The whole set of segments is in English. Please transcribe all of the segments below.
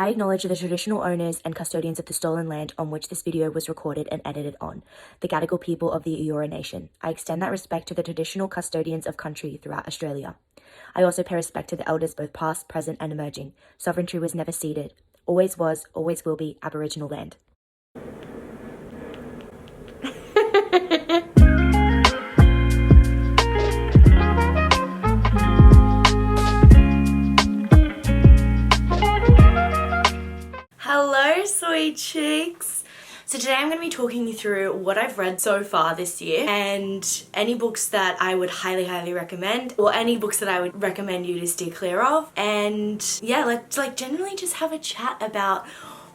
I acknowledge the traditional owners and custodians of the stolen land on which this video was recorded and edited on, the Gadigal people of the Eora Nation. I extend that respect to the traditional custodians of country throughout Australia. I also pay respect to the elders both past, present and emerging. Sovereignty was never ceded. Always was, always will be Aboriginal land. Hello, sweet cheeks. So today I'm going to be talking you through what I've read so far this year and any books that I would highly recommend, or any books that I would recommend you to steer clear of. And yeah, let's generally just have a chat about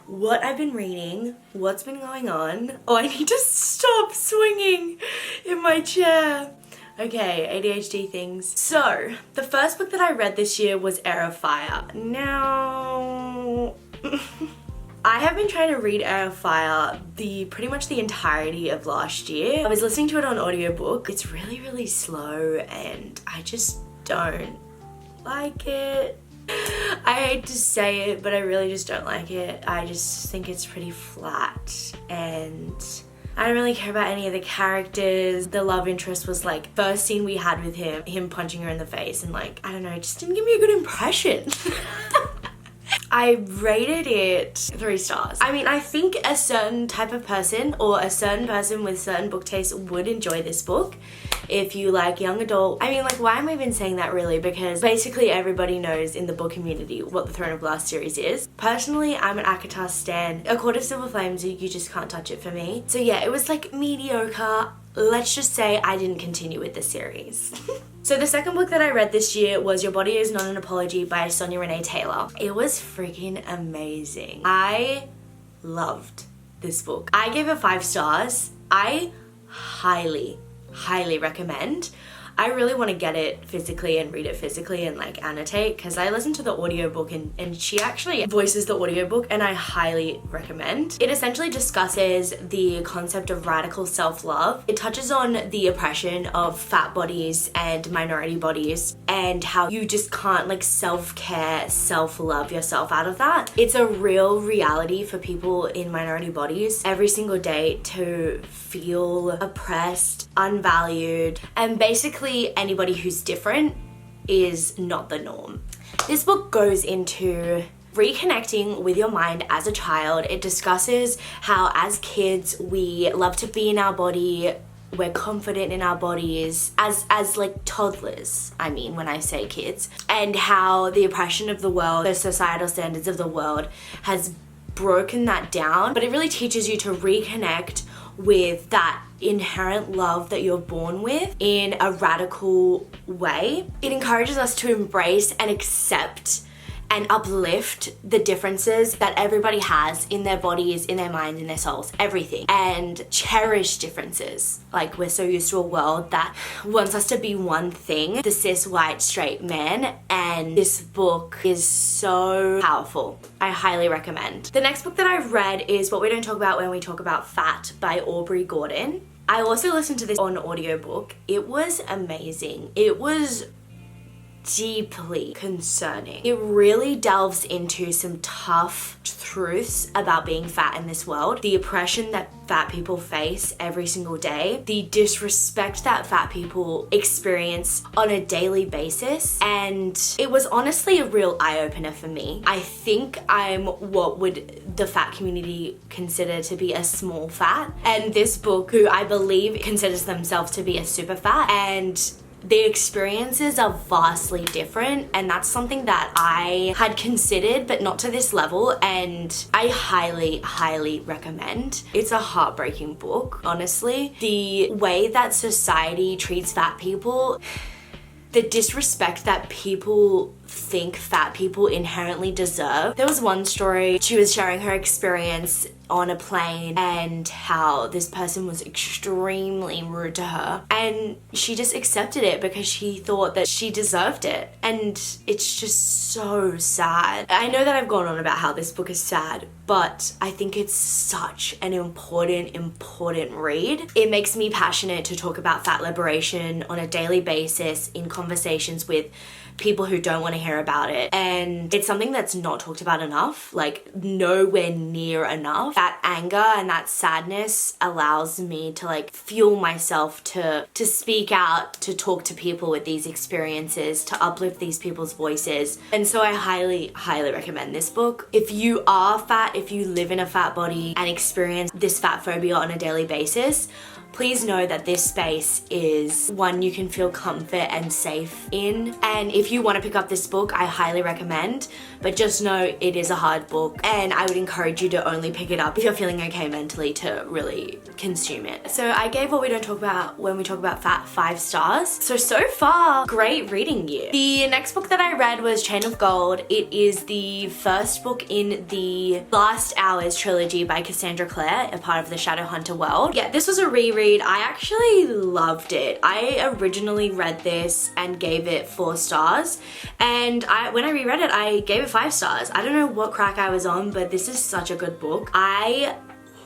what I've been reading, what's been going on. Oh, I need to stop swinging in my chair. Okay, ADHD things. So, the first book that I read this year was Heir. Now, I have been trying to read Heir pretty much the entirety of last year. I was listening to it on audiobook. It's really slow and I just don't like it. I hate to say it, but I really just don't like it. I just think it's pretty flat and I don't really care about any of the characters. The love interest was like, first scene we had with him punching her in the face, and like, I don't know, it just didn't give me a good impression. I rated it 3 stars. I mean, I think a certain type of person or a certain person with certain book tastes would enjoy this book. If you like young adult, I mean, like, why am I even saying that really? Because basically everybody knows in the book community what the Throne of Glass series is. Personally, I'm an ACOTAR stan. A Court of Silver Flames, you just can't touch it for me. So yeah, it was like mediocre. Let's just say I didn't continue with the series. So the second book that I read this year was Your Body Is Not an Apology by Sonia Renee Taylor. It was freaking amazing. I loved this book. I gave it 5 stars. I highly recommend. I really want to get it physically and read it physically and like annotate, because I listened to the audiobook and she actually voices the audiobook, and I highly recommend. It essentially discusses the concept of radical self-love. It touches on the oppression of fat bodies and minority bodies and how you just can't like self-care, self-love yourself out of that. It's a real reality for people in minority bodies every single day to feel oppressed, unvalued, and basically anybody who's different is not the norm. This book goes into reconnecting with your mind as a child. It discusses how as kids we love to be in our body, we're confident in our bodies as like toddlers, I mean, when I say kids, and how the oppression of the world, the societal standards of the world has broken that down. But it really teaches you to reconnect with that inherent love that you're born with in a radical way. It encourages us to embrace and accept and uplift the differences that everybody has in their bodies, in their minds, in their souls, everything, and cherish differences. Like, we're so used to a world that wants us to be one thing, the cis white straight man, and this book is so powerful. I highly recommend. The next book that I've read is What We Don't Talk About When We Talk About Fat by Aubrey Gordon. I also listened to this on audiobook. It was amazing. It was deeply concerning. It really delves into some tough truths about being fat in this world, the oppression that fat people face every single day, the disrespect that fat people experience on a daily basis, and it was honestly a real eye-opener for me. I think I'm what would the fat community consider to be a small fat, and this book, who I believe considers themselves to be a super fat, and the experiences are vastly different, and that's something that I had considered, but not to this level, and I highly recommend. It's a heartbreaking book, honestly. The way that society treats fat people, the disrespect that people think fat people inherently deserve. There was one story, she was sharing her experience on a plane and how this person was extremely rude to her, and she just accepted it because she thought that she deserved it, and it's just so sad. I know that I've gone on about how this book is sad, but I think it's such an important read. It makes me passionate to talk about fat liberation on a daily basis in conversations with people who don't want to hear about it. And it's something that's not talked about enough, like nowhere near enough. That anger and that sadness allows me to like fuel myself to speak out, to talk to people with these experiences, to uplift these people's voices. And so I highly, highly recommend this book. If you are fat, if you live in a fat body and experience this fat phobia on a daily basis, please know that this space is one you can feel comfort and safe in. And if you want to pick up this book, I highly recommend, but just know it is a hard book, and I would encourage you to only pick it up if you're feeling okay mentally to really consume it. So I gave What We Don't Talk About When We Talk About Fat 5 stars. So far, great reading year. The next book that I read was Chain of Gold. It is the first book in the Last Hours trilogy by Cassandra Clare, a part of the Shadowhunter world. Yeah, this was a reread. I actually loved it. I originally read this and gave it 4 stars, and when I reread it, I gave it 5 stars. I don't know what crack I was on, but this is such a good book. I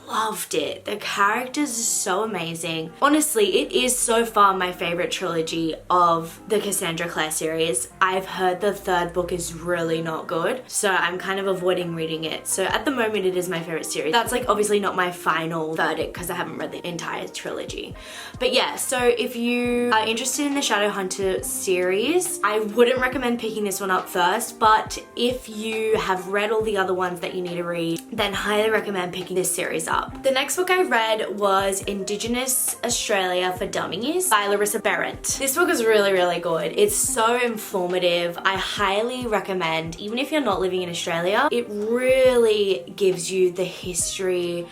loved it. The characters are so amazing. Honestly, it is so far my favorite trilogy of the Cassandra Clare series. I've heard the 3rd book is really not good, so I'm kind of avoiding reading it. So at the moment, it is my favorite series. That's like obviously not my final verdict because I haven't read the entire trilogy. But yeah, so if you are interested in the Shadowhunter series, I wouldn't recommend picking this one up first, but if you have read all the other ones that you need to read, then highly recommend picking this series up. The next book I read was Indigenous Australia for Dummies by Larissa Behrendt. This book is really, really good. It's so informative. I highly recommend, even if you're not living in Australia, it really gives you the history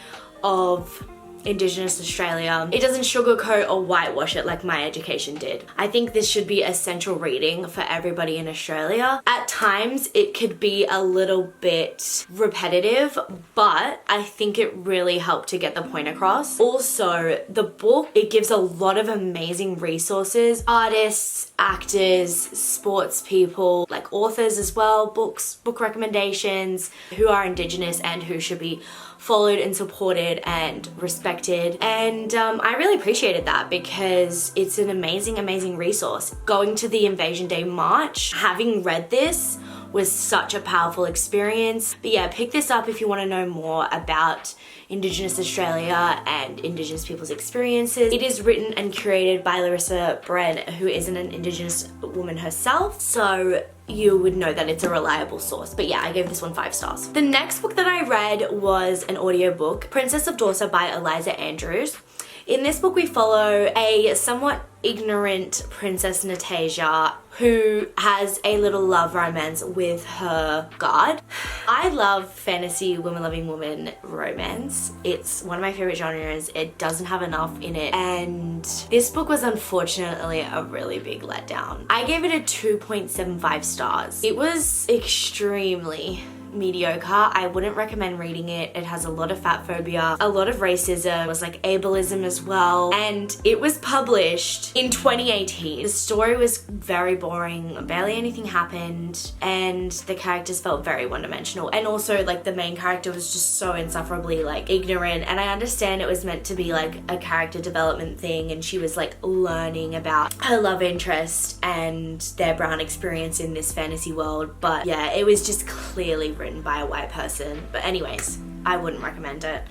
of Indigenous Australia. It doesn't sugarcoat or whitewash it like My Education did. I think this should be essential reading for everybody in Australia. At times it could be a little bit repetitive, but I think it really helped to get the point across. Also, the book, it gives a lot of amazing resources, artists, actors, sports people, like authors as well, book recommendations, who are Indigenous and who should be followed and supported and respected. And I really appreciated that because it's an amazing resource. Going to the Invasion Day March, having read this was such a powerful experience. But yeah, pick this up if you want to know more about Indigenous Australia and Indigenous people's experiences. It is written and curated by Larissa Behrendt, who isn't an Indigenous woman herself, so you would know that it's a reliable source. But yeah, I gave this one 5 stars. The next book that I read was an audiobook, Princess of Dorsa by Eliza Andrews. In this book, we follow a somewhat ignorant Princess Natasha who has a little love romance with her guard. I love fantasy woman-loving woman romance. It's one of my favorite genres. It doesn't have enough in it, and this book was unfortunately a really big letdown. I gave it a 2.75 stars. It was extremely mediocre. I wouldn't recommend reading it. It has a lot of fat phobia, a lot of racism, it was like ableism as well, and it was published in 2018. The story was very boring, barely anything happened, and the characters felt very one-dimensional, and also like the main character was just so insufferably like ignorant. And I understand it was meant to be like a character development thing, and she was like learning about her love interest and their brown experience in this fantasy world, but yeah, it was just clearly written by a white person. But anyways, I wouldn't recommend it.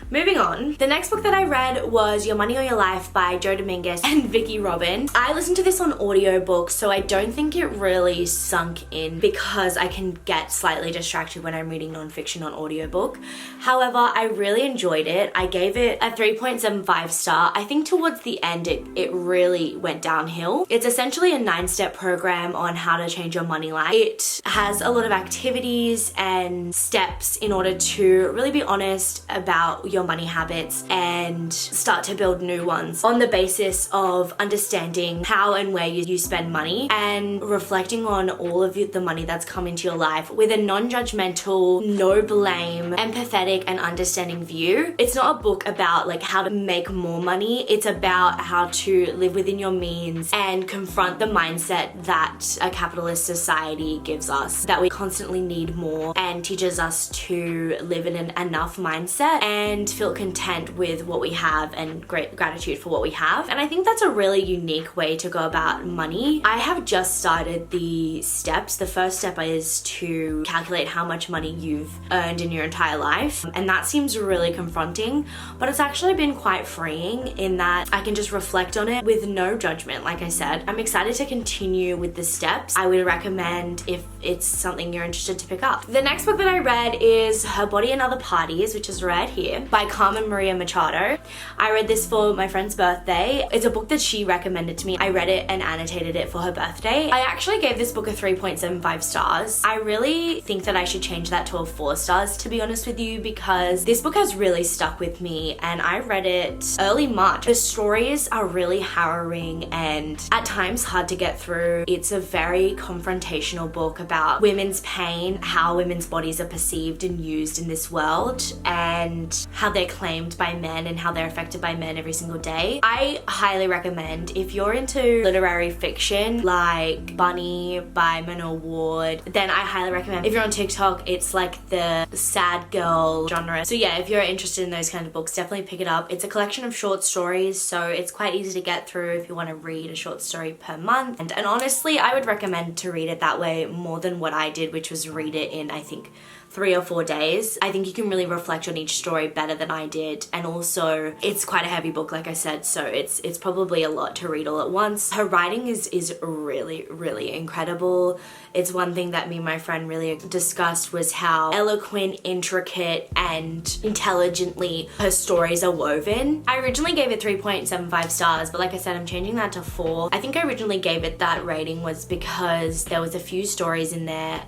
Moving on, the next book that I read was Your Money or Your Life by Joe Dominguez and Vicky Robbins. I listened to this on audiobook, so I don't think it really sunk in because I can get slightly distracted when I'm reading nonfiction on audiobook. However, I really enjoyed it. I gave it a 3.75 star. I think towards the end, it really went downhill. It's essentially a 9-step program on how to change your money life. It has a lot of activities and steps in order to really be honest about your money habits and start to build new ones on the basis of understanding how and where you spend money and reflecting on all of the money that's come into your life with a non-judgmental, no blame, empathetic and understanding view. It's not a book about like how to make more money. It's about how to live within your means and confront the mindset that a capitalist society gives us, that we constantly need more, and teaches us to live in an enough mindset. And feel content with what we have and great gratitude for what we have. And I think that's a really unique way to go about money. I have just started the steps. The first step is to calculate how much money you've earned in your entire life. And that seems really confronting, but it's actually been quite freeing in that I can just reflect on it with no judgment. Like I said, I'm excited to continue with the steps. I would recommend if it's something you're interested to pick up. The next book that I read is Her Body and Other Parties, which is right here, by Carmen Maria Machado. I read this for my friend's birthday. It's a book that she recommended to me. I read it and annotated it for her birthday. I actually gave this book a 3.75 stars. I really think that I should change that to a 4 stars, to be honest with you, because this book has really stuck with me and I read it early March. The stories are really harrowing and at times hard to get through. It's a very confrontational book about women's pain, how women's bodies are perceived and used in this world, and how they're claimed by men and how they're affected by men every single day. I highly recommend, if you're into literary fiction like Bunny by Manoa Ward, then I highly recommend. If you're on TikTok, it's like the sad girl genre. So yeah, if you're interested in those kind of books, definitely pick it up. It's a collection of short stories, so it's quite easy to get through if you want to read a short story per month. And honestly, I would recommend to read it that way more than what I did, which was read it in, I think, 3 or 4 days. I think you can really reflect on each story better than I did, and also it's quite a heavy book, like I said, so it's probably a lot to read all at once. Her writing is really incredible. It's one thing that me and my friend really discussed, was how eloquent, intricate, and intelligently her stories are woven. I originally gave it 3.75 stars, but like I said, I'm changing that to 4. I think I originally gave it that rating was because there was a few stories in there,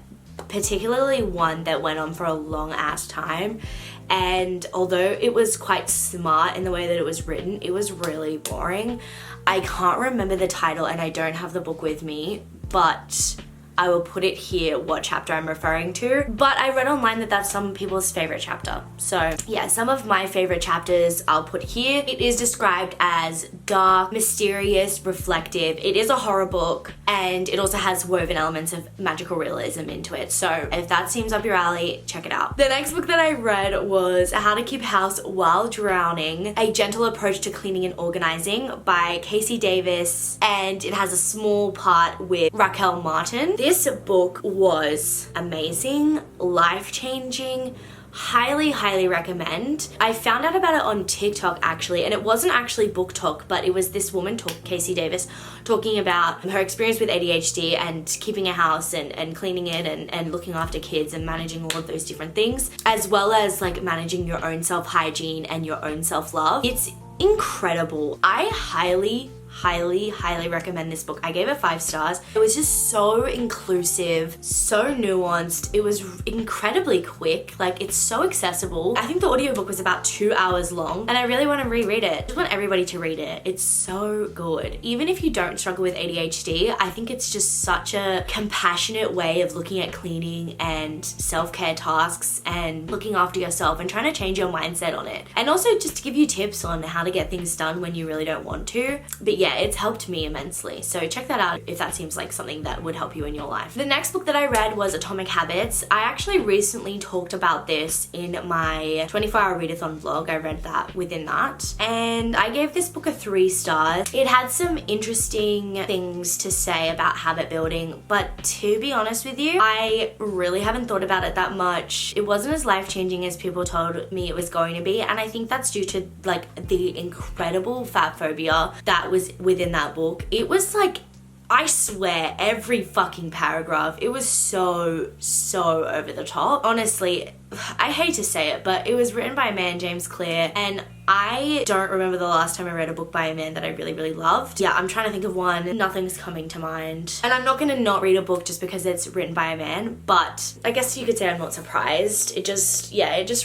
particularly one that went on for a long ass time, and although it was quite smart in the way that it was written, it was really boring. I can't remember the title and I don't have the book with me, but I will put it here what chapter I'm referring to. But I read online that that's some people's favorite chapter. So yeah, some of my favorite chapters I'll put here. It is described as dark, mysterious, reflective. It is a horror book and it also has woven elements of magical realism into it. So if that seems up your alley, check it out. The next book that I read was How to Keep House While Drowning, A Gentle Approach to Cleaning and Organizing by Casey Davis, and it has a small part with Raquel Martin. This book was amazing, life-changing, highly recommend. I found out about it on TikTok actually, and it wasn't actually book talk, but it was this woman, Casey Davis, talking about her experience with ADHD and keeping a house and cleaning it and looking after kids and managing all of those different things, as well as like managing your own self-hygiene and your own self-love. It's incredible. I highly recommend this book. I gave it 5 stars. It was just so inclusive, so nuanced. It was incredibly quick. Like, it's so accessible. I think the audiobook was about 2 hours long and I really want to reread it. I just want everybody to read it. It's so good. Even if you don't struggle with ADHD, I think it's just such a compassionate way of looking at cleaning and self-care tasks and looking after yourself and trying to change your mindset on it. And also just to give you tips on how to get things done when you really don't want to. But yeah, it's helped me immensely. So check that out if that seems like something that would help you in your life. The next book that I read was Atomic Habits. I actually recently talked about this in my 24-hour readathon vlog. I read that within that. And I gave this book a 3 stars. It had some interesting things to say about habit building, but to be honest with you, I really haven't thought about it that much. It wasn't as life-changing as people told me it was going to be, and I think that's due to like the incredible fat phobia that was within that book. It was like, I swear, every fucking paragraph, it was so over the top. Honestly, I hate to say it, but it was written by a man, James Clear, and I don't remember the last time I read a book by a man that I really loved. Yeah, I'm trying to think of one. Nothing's coming to mind. And I'm not gonna not read a book just because it's written by a man, but I guess you could say I'm not surprised. It just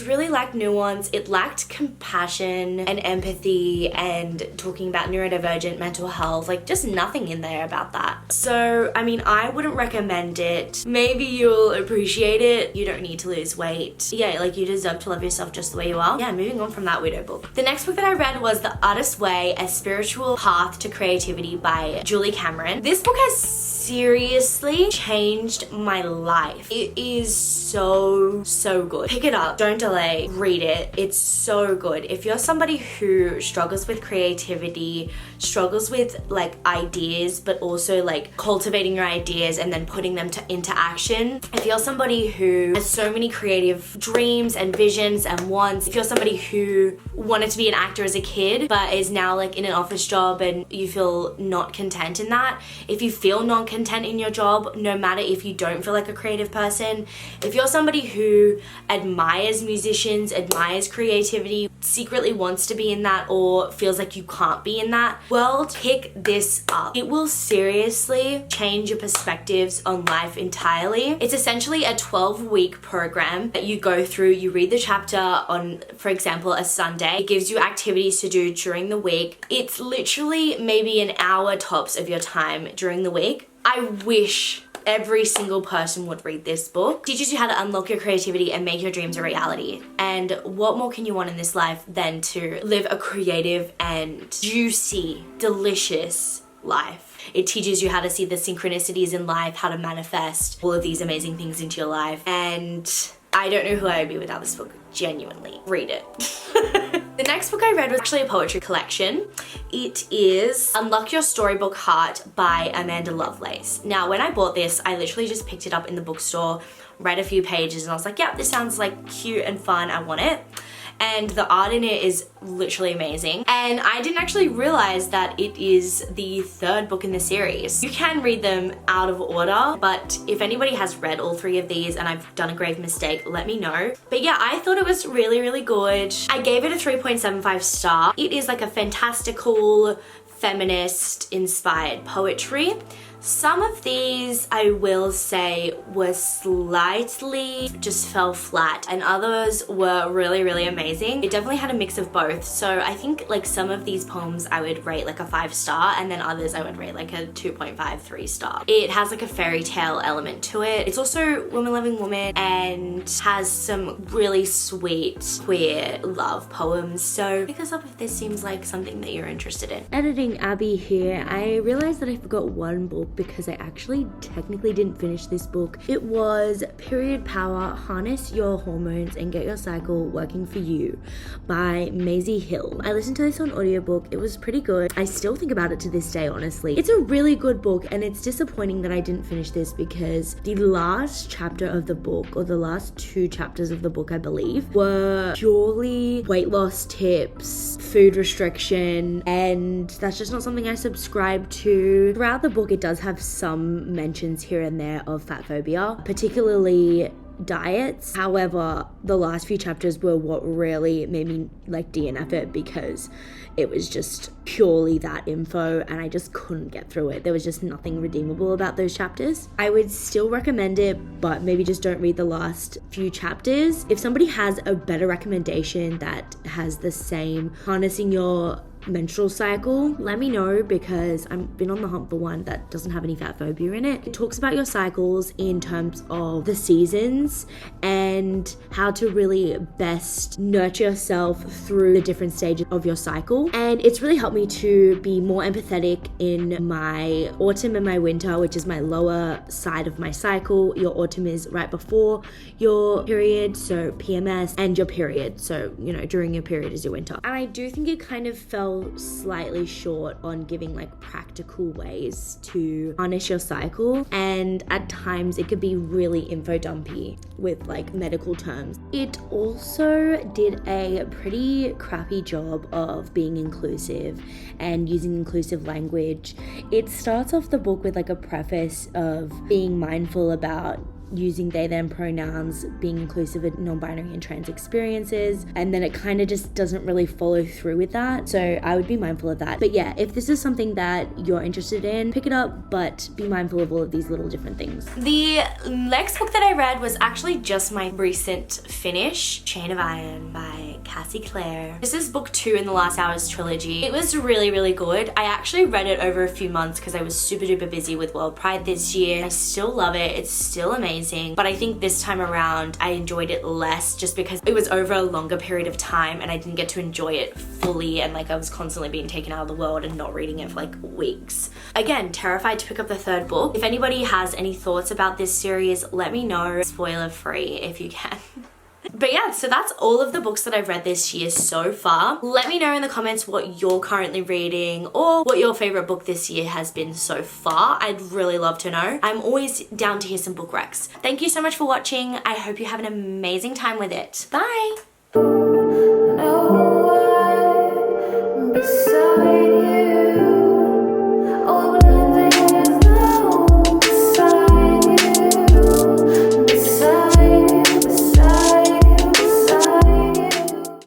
really lacked nuance. It lacked compassion and empathy and talking about neurodivergent mental health, like just nothing in there about that. So, I mean, I wouldn't recommend it. Maybe you'll appreciate it. You don't need to lose weight. Yeah, like you deserve to love yourself just the way you are. Yeah, moving on from that widow book. The next book that I read was The Artist's Way, A Spiritual Path to Creativity by Julie Cameron. This book has seriously changed my life. It is so good. Pick it up, don't delay, read it. It's so good. If you're somebody who struggles with creativity, struggles with like ideas, but also like cultivating your ideas and then putting them into action, if you're somebody who has so many creative dreams and visions and wants, if you're somebody who wanted to be an actor as a kid but is now like in an office job and you feel not content in that, if you feel non-content in your job, no matter if you don't feel like a creative person, if you're somebody who admires musicians, admires creativity, secretly wants to be in that or feels like you can't be in that world, pick this up. It will seriously change your perspectives on life entirely. It's essentially a 12-week program that you go through. You read the chapter on, for example, a Sunday. It gives you activities to do during the week. It's literally maybe an hour tops of your time during the week. I wish every single person would read this book. It teaches you how to unlock your creativity and make your dreams a reality. And what more can you want in this life than to live a creative and juicy, delicious life? It teaches you how to see the synchronicities in life, how to manifest all of these amazing things into your life. And I don't know who I would be without this book. Genuinely, read it. The next book I read was actually a poetry collection. It is Unlock Your Storybook Heart by Amanda Lovelace. Now, when I bought this, I literally just picked it up in the bookstore, read a few pages, and I was like, yeah, this sounds like cute and fun, I want it. And the art in it is literally amazing. And I didn't actually realize that it is the third book in the series. You can read them out of order, but if anybody has read all three of these and I've done a grave mistake, let me know. But yeah, I thought it was really good. I gave it a 3.75 star. It is like a fantastical, feminist inspired poetry. Some of these, I will say, were slightly just fell flat and others were really amazing. It definitely had a mix of both. So I think like some of these poems I would rate like a 5-star and then others I would rate like a 2.5, 3-star. It has like a fairy tale element to it. It's also woman loving woman and has some really sweet queer love poems. So pick this up if this seems like something that you're interested in. Editing Abby here. I realized that I forgot one book because I actually technically didn't finish this book. It was Period Power, Harness Your Hormones and Get Your Cycle Working for You by Maisie Hill. I listened to this on audiobook. It was pretty good. I still think about it to this day, honestly. It's a really good book and it's disappointing that I didn't finish this because the last chapter of the book, or the last 2 chapters of the book, I believe, were purely weight loss tips, food restriction, and that's just not something I subscribe to. Throughout the book, it does have some mentions here and there of fat phobia, particularly diets. However, the last few chapters were what really made me like DNF it because it was just purely that info and I just couldn't get through it. There was just nothing redeemable about those chapters. I would still recommend it, but maybe just don't read the last few chapters. If somebody has a better recommendation that has the same harnessing your menstrual cycle, let me know because I've been on the hunt for one that doesn't have any fat phobia in it. It talks about your cycles in terms of the seasons and how to really best nurture yourself through the different stages of your cycle. And it's really helped me to be more empathetic in my autumn and my winter, which is my lower side of my cycle. Your autumn is right before your period, so PMS, and your period, so you know, during your period is your winter. And I do think it kind of fell slightly short on giving like practical ways to harness your cycle, and at times it could be really info dumpy with like medical terms. It also did a pretty crappy job of being inclusive and using inclusive language. It starts off the book with like a preface of being mindful about using they them pronouns, being inclusive of non-binary and trans experiences, and then it kind of just doesn't really follow through with that, so I would be mindful of that. But yeah, if this is something that you're interested in, pick it up, but be mindful of all of these little different things. The next book that I read was actually just my recent finish, Chain of Iron by Cassie Clare. This is book 2 in the Last Hours trilogy. It was really good. I actually read it over a few months because I was super duper busy with World Pride this year. I still love it. It's still amazing. amazing. But I think this time around I enjoyed it less just because it was over a longer period of time and I didn't get to enjoy it fully, and like I was constantly being taken out of the world and not reading it for like weeks. Again, terrified to pick up the third book. If anybody has any thoughts about this series, let me know. Spoiler free if you can. But yeah, so that's all of the books that I've read this year so far. Let me know in the comments what you're currently reading or what your favorite book this year has been so far. I'd really love to know. I'm always down to hear some book recs. Thank you so much for watching. I hope you have an amazing time with it. Bye!